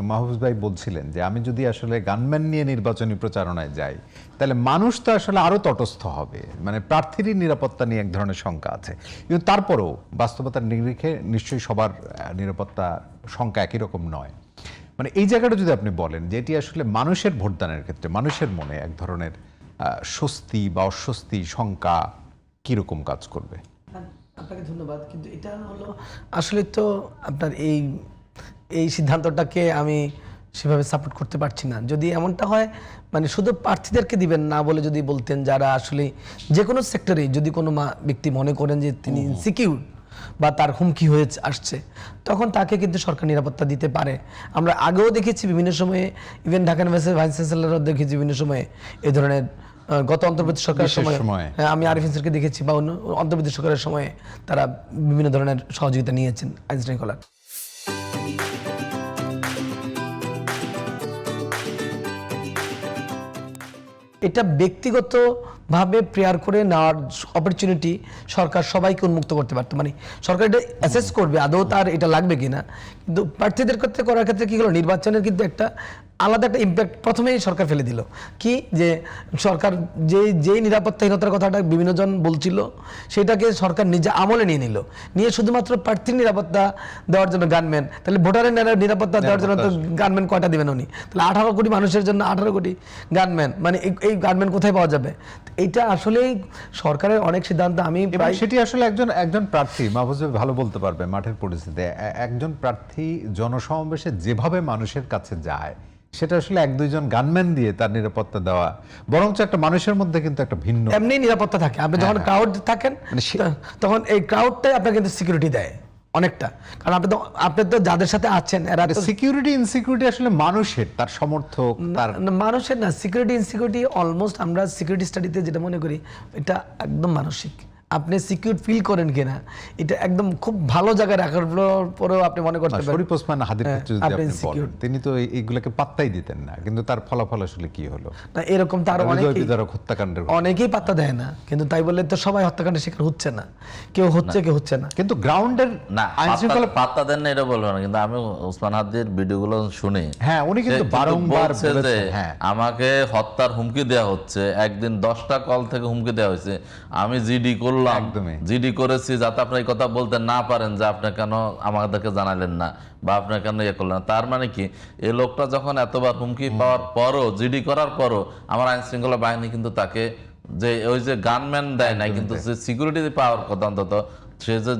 মাহফুজ ভাই বলছিলেন যে আমি যদি আসলে গানম্যান নিয়ে নির্বাচনী প্রচারণায় যাই তাহলে মানুষ তো আসলে আরো তটস্থ হবে, মানে প্রার্থীরই নিরাপত্তা নিয়ে এক ধরনের শঙ্কা আছে, কিন্তু তারপরেও বাস্তবতার নিরিখে নিশ্চয়ই সবার নিরাপত্তা শঙ্কা একই রকম নয়। মানে এই জায়গাটা যদি আপনি বলেন যে এটি আসলে মানুষের ভোটদানের ক্ষেত্রে মানুষের মনে এক ধরনের স্বস্তি বা অস্বস্তি শঙ্কা কিরকম কাজ করবে? আপনাকে ধন্যবাদ, কিন্তু এটা হলো আসলে তো আপনার এই সিদ্ধান্তটাকে আমি সেভাবে সাপোর্ট করতে পারছি না। যদি এমনটা হয় মানে শুধু প্রার্থীদেরকে দিবেন না বলে যদি বলতেন, যারা আসলে যে কোনো সেক্টরে যদি কোনো ব্যক্তি মনে করেন যে তিনি ইনসিকিউর বা তার হুমকি হয়ে আসছে, তখন তাকে কিন্তু সরকার নিরাপত্তা দিতে পারে। আমরা আগেও দেখেছি বিভিন্ন সময়ে, ইভেন ঢাকা ইউনিভার্সিটির ভাইস চ্যান্সেলরও দেখেছি বিভিন্ন সময়ে এই ধরনের গত অন্তর্বর্তী সরকারের সময় আমি আরিফিন স্যারকে দেখেছি, বা অন্য অন্তর্বর্তী সরকারের সময়ে তারা বিভিন্ন ধরনের সহযোগিতা নিয়েছেন আইন শৃঙ্খলার। এটা ব্যক্তিগতভাবে প্রেয়ার করে নেওয়ার অপরচুনিটি সরকার সবাইকে উন্মুক্ত করতে পারতো, মানে সরকার এটা অ্যাসেস করবে আদৌ তার এটা লাগবে কিনা। কিন্তু প্রার্থীদের ক্ষেত্রে করার ক্ষেত্রে কি হলো, নির্বাচনের কিন্তু একটা আলাদা একটা ইম্প্যাক্ট প্রথমেই সরকার ফেলে দিল। কি যে সরকার যেই নিরাপত্তাহীনতার কথাটা বিভিন্ন জন বলছিল, সেটাকে সরকার নিজে আমলে নিয়ে শুধুমাত্র প্রার্থীর নিরাপত্তা দেওয়ার জন্য গানম্যান, তাহলে ভোটারের নিরাপত্তা দেওয়ার জন্য তো গানম্যান কয়টা দিবেন উনি? তাহলে 18 কোটি মানুষের জন্য 18 কোটি গানম্যান, মানে এই গানম্যান কোথায় পাওয়া যাবে? এইটা আসলেই সরকারের অনেক সিদ্ধান্ত। আমি সেটি আসলে একজন প্রার্থী মাহফুজ ভাই ভালো বলতে পারবে মাঠের পরিস্থিতিতে। একজন প্রার্থী জনসমাবেশে যেভাবে মানুষের কাছে যায়, সেটা আসলে 1-2 জন গানম্যান দিয়ে তার নিরাপত্তা দেওয়া বরঞ্চ একটা মানুষের মধ্যে কিন্তু একটা ভিন্ন এমনি নিরাপত্তা থাকে। আপনি যখন ক্রাউড থাকেন তখন এই ক্রাউডটাই আপনার কিন্তু সিকিউরিটি দেয় অনেকটা, কারণ আপনি তো যাদের সাথে আছেন এরা তো সিকিউরিটি ইনসিকিউরিটি আসলে মানুষের, তার সমর্থক, তার মানুষের না। সিকিউরিটি ইনসিকিউরিটি অলমোস্ট আমরা সিকিউরিটি স্টাডিতে যেটা মনে করি এটা একদম মানসিক। আপনি সিকিউর ফিল করেন কিনা এটা একদম খুব ভালো জায়গায় রাখার পরেও আপনি মনে করতে পারেন। শরীফ ওসমান হাদির ক্ষেত্রে যদি আপনি বলেন, তিনি তো এইগুলোকে পাত্তাই দিতেন না, কিন্তু তার ফলাফল আসলে কি হলো না, এরকম তার হত্যাকাণ্ডের অনেকেই পাত্তা দেয় না, কিন্তু তাই বলে তো সবাই হত্যাকাণ্ডের শিকার হচ্ছে না, কেউ হচ্ছে কেউ হচ্ছে না। কিন্তু গ্রাউন্ডের না আইনশৃঙ্খলা পাত্তা দেন না এটা বলবো না, কিন্তু আমি ওসমান হাদির ভিডিওগুলো শুনি, হ্যাঁ উনি কিন্তু বারংবার বলছে যে আমাকে হত্যার হুমকি দেওয়া হচ্ছে, একদিন 10টা কল থেকে হুমকি দেওয়া হয়েছে, আমি জিডি করলাম, জিডি করেছি যাতে আপনি এই কথা বলতে না পারেন যে আপনি কেন আমাদেরকে জানালেন না বা আপনি কেন ইয়ে করলেন না। তার মানে কি এই লোকটা যখন এতবার হুমকি পাওয়ার পরও, জিডি করার পরও আমার আইন শৃঙ্খলা বাহিনী কিন্তু তাকে যে ওই যে গানম্যান দেয় নাই, কিন্তু যে সিকিউরিটি পাওয়ার কথা অন্তত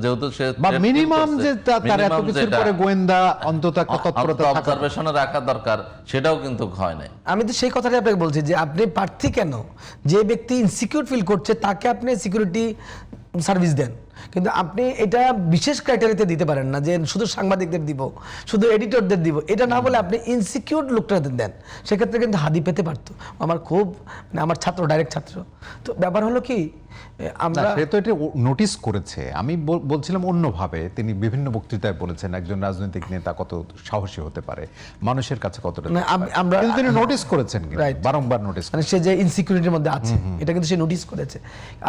যেহেতু সে মিনিমাম যে তার এত কিছুর পরে গোয়েন্দা অন্তত একটা তৎপরতা অবজারভেশনে রাখা দরকার, সেটাও কিন্তু হয় নাই। আমি তো সেই কথাটাই আপনাকে বলছি যে আপনি প্রার্থী কেন, যে ব্যক্তি ইনসিকিউর ফিল করছে তাকে আপনি সিকিউরিটি সার্ভিস দেন, কিন্তু আপনি এটা বিশেষ ক্রাইটেরিয়াতে দিতে পারেন না যে শুধু সাংবাদিকদের দিব, শুধু এডিটরদের দিব, এটা না বলে আপনি ইনসিকিউর লোকটাদের দেন। সেক্ষেত্রে কিন্তু হাদি পেতে পারতো। আমার খুব মানে আমার ছাত্র, ডাইরেক্ট ছাত্র, তো ব্যাপার হলো কি আমরা সে তো এটা নোটিস করেছে। আমি বলছিলাম অন্যভাবে, তিনি বিভিন্ন বক্তৃতায় বলেছেন একজন রাজনৈতিক নেতা কত সাহসী হতে পারে, মানুষের কাছে কতটা আমরা তিনি নোটিস করেছেন, বারংবার নোটিস, মানে সে যে ইনসিকিউরিটির মধ্যে আছে এটা কিন্তু সে নোটিস করেছে।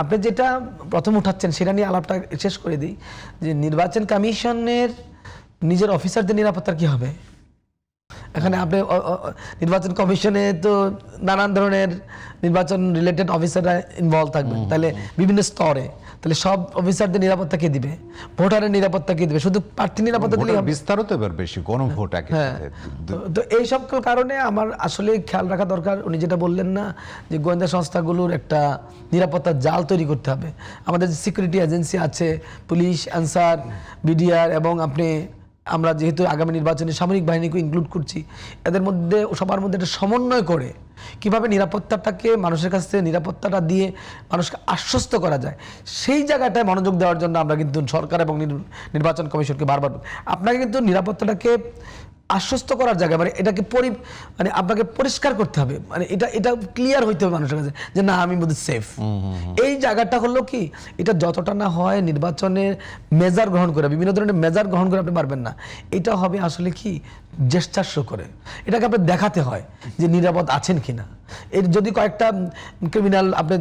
আপনি যেটা প্রথম উঠাচ্ছেন সেটা নিয়ে আলাপটা শেষ করে দিই, যে নির্বাচন কমিশনের নিজের অফিসারদের নিরাপত্তার কি হবে? এখানে আপনি নির্বাচন কমিশনে তো নানান ধরনের নির্বাচন রিলেটেড অফিসাররা ইনভলভ থাকবে, তাহলে বিভিন্ন স্তরে, তাহলে সব অফিসারদের নিরাপত্তা কে দিবে? ভোটারের নিরাপত্তা কে দিবে? শুধু প্রার্থী নিরাপত্তা দিলে বিস্তারও তো এবার বেশি, গণভোট একই সাথে। তো এই সব কারণে আমার আসলে খেয়াল রাখা দরকার। উনি যেটা বললেন না যে গোয়েন্দা সংস্থাগুলোর একটা নিরাপত্তার জাল তৈরি করতে হবে। আমাদের যে সিকিউরিটি এজেন্সি আছে, পুলিশ, আনসার, বিডিআর, এবং আমরা যেহেতু আগামী নির্বাচনে সামরিক বাহিনীকে ইনক্লুড করছি, এদের মধ্যে সবার মধ্যে একটা সমন্বয় করে কিভাবে নিরাপত্তাটাকে মানুষের কাছ থেকে নিরাপত্তাটা দিয়ে মানুষকে আশ্বস্ত করা যায়, সেই জায়গাটায় মনোযোগ দেওয়ার জন্য আমরা কিন্তু সরকার এবং নির্বাচন কমিশনকে বারবার আপনাকে কিন্তু নিরাপত্তাটাকে আশ্বস্ত করার জায়গায় মানে এটাকে মানে আপনাকে পরিষ্কার করতে হবে, মানে এটা ক্লিয়ার হইতে হবে মানুষের কাছে যে না আমি বোধহয় সেফ। এই জায়গাটা হলো কি, এটা যতটা না হয় নির্বাচনের মেজার গ্রহণ করে, বিভিন্ন ধরনের মেজার গ্রহণ করে আপনি পারবেন না। এটা হবে আসলে কি জেস্টার শো করে, এটাকে আপনি দেখাতে হয় যে নিরাপদ আছেন কিনা। এর যদি কয়েকটা ক্রিমিনাল, আপনি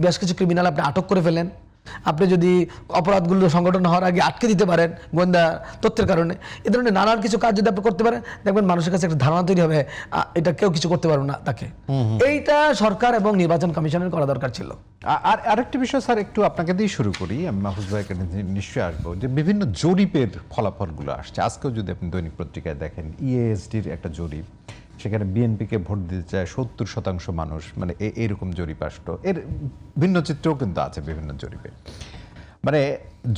বেশ কিছু ক্রিমিনাল আপনি আটক করে ফেলেন, আপনি যদি অপরাধগুলো সংগঠন হওয়ার আগে আটকে দিতে পারেন গোয়েন্দা তথ্যের কারণে, এ ধরনের নানান কিছু কাজ যদি আপনি করতে পারেন, দেখবেন মানুষের কাছে একটা ধারণা তৈরি হবে এটা কেউ কিছু করতে পারবে না তাকে। এইটা সরকার এবং নির্বাচন কমিশনের করা দরকার ছিল। আর আরেকটি বিষয় স্যার, একটু আপনাকে দিয়ে শুরু করি, আমি মাহফুজ ভাইকে নিশ্চয়ই আসবো, যে বিভিন্ন জরিপের ফলাফলগুলো আসছে। আজকেও যদি আপনি দৈনিক পত্রিকায় দেখেন, ইএএসডির একটা জরিপ, সেখানে বিএনপিকে ভোট দিতে চায় 70% মানুষ, মানে এইরকম জরিপ আসলো। এর ভিন্ন চিত্রও কিন্তু আছে বিভিন্ন জরিপে। মানে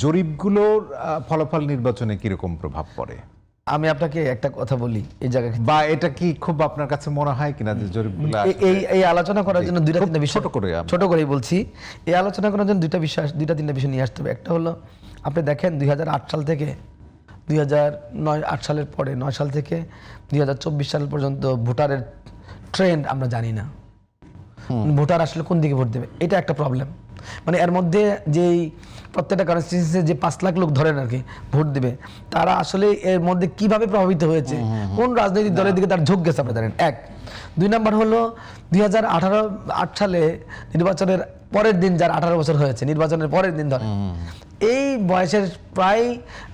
জরিপগুলোর ফলাফল নির্বাচনে কিরকম প্রভাব পড়ে? আমি আপনাকে একটা কথা বলি এই জায়গায়, বা এটা কি খুব আপনার কাছে মনে হয় কিনা যে জরিপগুলো এই আলোচনা করার জন্য দুইটা তিনটা বিষয় ছোট করেই বলছি। এই আলোচনা করার জন্য দুইটা তিনটা বিষয় নিয়ে আসতে হবে। একটা হলো, আপনি দেখেন 2008 সাল থেকে 2008 সালের পরে 9 সাল থেকে 2024 সাল পর্যন্ত ভোটারের ট্রেন্ড আমরা জানি না। ভোটার আসলে কোন দিকে ভোট দেবে, এটা একটা প্রবলেম। মানে এর মধ্যে যেই প্রত্যেকটা কনস্টিটিউয়েন্সিতে যে 5 লাখ লোক ধরেন আর কি ভোট দেবে, তারা আসলে এর মধ্যে কিভাবে প্রভাবিত হয়েছে, কোন রাজনৈতিক দলের দিকে তার ঝোঁক গেছে আপনি জানেন। 1 2 নাম্বার হলো 2008 সালে নির্বাচনের পরের দিন, যার 18 বছর হয়েছে, নির্বাচনের পরের দিন ধরে এই বয়সের প্রায়,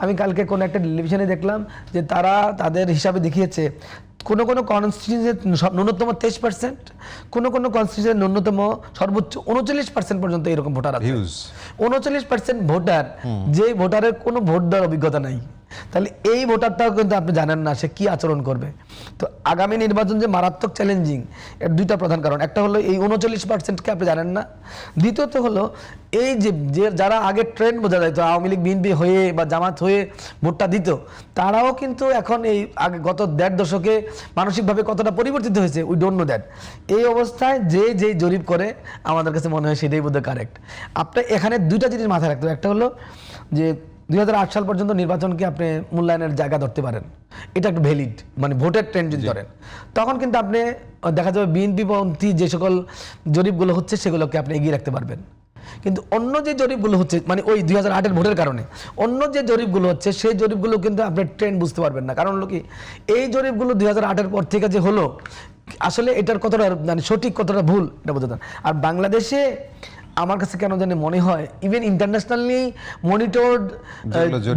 আমি কালকে কোন একটা টেলিভিশনে দেখলাম যে তারা তাদের হিসাবে দেখিয়েছে কোনো কনস্টিটিউয়েন্সিতে ন্যূনতম 23%, কোনো কনস্টিটিউয়েন্সিতে ন্যূনতম সর্বোচ্চ 39% পর্যন্ত এরকম ভোটার আছে। 39% ভোটার, যে ভোটারের কোনো ভোট দেওয়ার অভিজ্ঞতা নাই, তাহলে এই ভোটারটাও কিন্তু আপনি জানেন না সে কি আচরণ করবে। তো আগামী নির্বাচন যে মারাত্মক চ্যালেঞ্জিং, এর দুইটা প্রধান কারণ। একটা হলো এই 39%কে আপনি জানেন না, দ্বিতীয়ত হলো এই যে যারা আগে ট্রেন্ড বোঝা যায়, তো আওয়ামী লীগ বিএনপি হয়ে বা জামাত হয়ে ভোটটা দিত, তারাও কিন্তু এখন এই আগে গত 1.5 দশকে মানসিকভাবে কতটা পরিবর্তিত হয়েছে, উই ডোন্ট নো দ্যাট। এই অবস্থায় যে জরিপ করে আমাদের কাছে মনে হয় সেটাই বোধহয় কারেক্ট। আপনি এখানে দুইটা জিনিস মাথায় রাখতে হবে। একটা হলো যে 2008 সাল পর্যন্ত নির্বাচনকে আপনি মূল্যায়নের জায়গা ধরতে পারেন, এটা একটা ভ্যালিড, মানে ভোটের ট্রেন্ড যদি ধরেন, তখন কিন্তু আপনি দেখা যাবে বিএনপি পন্থী যে সকল জরিপগুলো হচ্ছে সেগুলোকে আপনি এগিয়ে রাখতে পারবেন। কিন্তু অন্য যে জরিপগুলো হচ্ছে, মানে ওই 2008-এর ভোটের কারণে অন্য যে জরিপগুলো হচ্ছে, সেই জরিপগুলো কিন্তু আপনি ট্রেন্ড বুঝতে পারবেন না। কারণ হলো কি, এই জরিপগুলো 2008-এর পর থেকে যে হলো, আসলে এটার কতটা মানে সঠিক কতটা ভুল এটা বোঝা যায়। আর বাংলাদেশে আমার কাছে কেন জানি মনে হয় ইভেন ইন্টারন্যাশনালি মনিটরড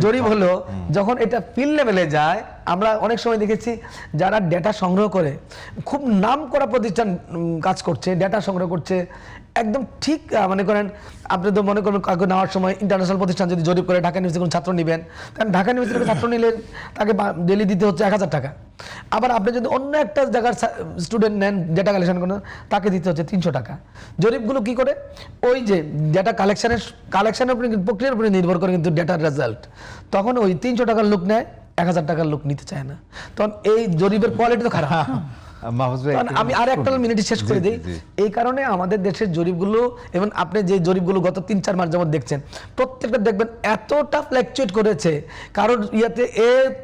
জরিপ হলো, যখন এটা ফিল্ড লেভেলে যায়, আমরা অনেক সময় দেখেছি যারা ডেটা সংগ্রহ করে, খুব নাম করা প্রতিষ্ঠান কাজ করছে, ডেটা সংগ্রহ করছে একদম ঠিক, মনে করেন আপনি তো মনে করবেন কাউকে নেওয়ার সময় ইন্টারন্যাশনাল প্রতিষ্ঠান যদি জরিপ করে ঢাকা ইউনিভার্সিটি কোনো ছাত্র নেবেন, কারণ ঢাকা ইউনিভার্সিটির ছাত্র নিলে তাকে ডেলি দিতে হচ্ছে 1000 টাকা। আবার আপনি যদি অন্য একটা জায়গার স্টুডেন্ট নেন, ডেটা কালেকশন করেন, তাকে দিতে হচ্ছে 300 টাকা। জরিপগুলো কি করে, ওই যে ডেটা কালেকশনের উপরে প্রক্রিয়ার উপরে নির্ভর করে কিন্তু ডেটার রেজাল্ট, তখন ওই 300 টাকার লোক নেয়, 1000 টাকার লোক নিতে চায় না, তখন এই জরিপের কোয়ালিটি তো খারাপ। আমি আর একটা মিনিট শেষ করে দিই। এই কারণে আমাদের দেশের জরিপগুলো, এবং আপনি যে জরিপগুলো গত 3-4 মাস যেমন দেখছেন, প্রত্যেকটা দেখবেন এতটা ফ্ল্যাকচুয়েট করেছে, কারোর ইয়াতে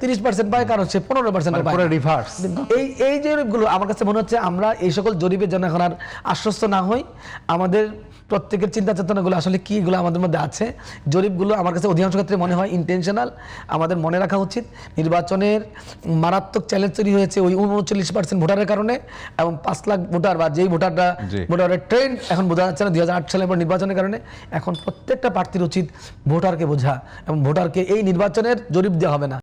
30% পায়, কারণ সে 15% পায়, রিভার্স। এই জরিপগুলো আমার কাছে মনে হচ্ছে আমরা এই সকল জরিপের জন্য এখন আর আশ্বস্ত না হই। আমাদের প্রত্যেকের চিন্তা চেতনাগুলো আসলে কি, এগুলো আমাদের মধ্যে আছে। জরিপগুলো আমার কাছে অধিকাংশ ক্ষেত্রে মনে হয় ইন্টেনশনাল। আমাদের মনে রাখা উচিত নির্বাচনের মারাত্মক চ্যালেঞ্জ তৈরি হয়েছে ওই 39% ভোটারের কারণে, এবং 5 লাখ ভোটার বা যেই ভোটারের ট্রেন্ড এখন বোঝা যাচ্ছে না 2008 সালের পর নির্বাচনের কারণে। এখন প্রত্যেকটা প্রার্থীর উচিত ভোটারকে বোঝা, এবং ভোটারকে এই নির্বাচনের জরিপ দেওয়া হবে না।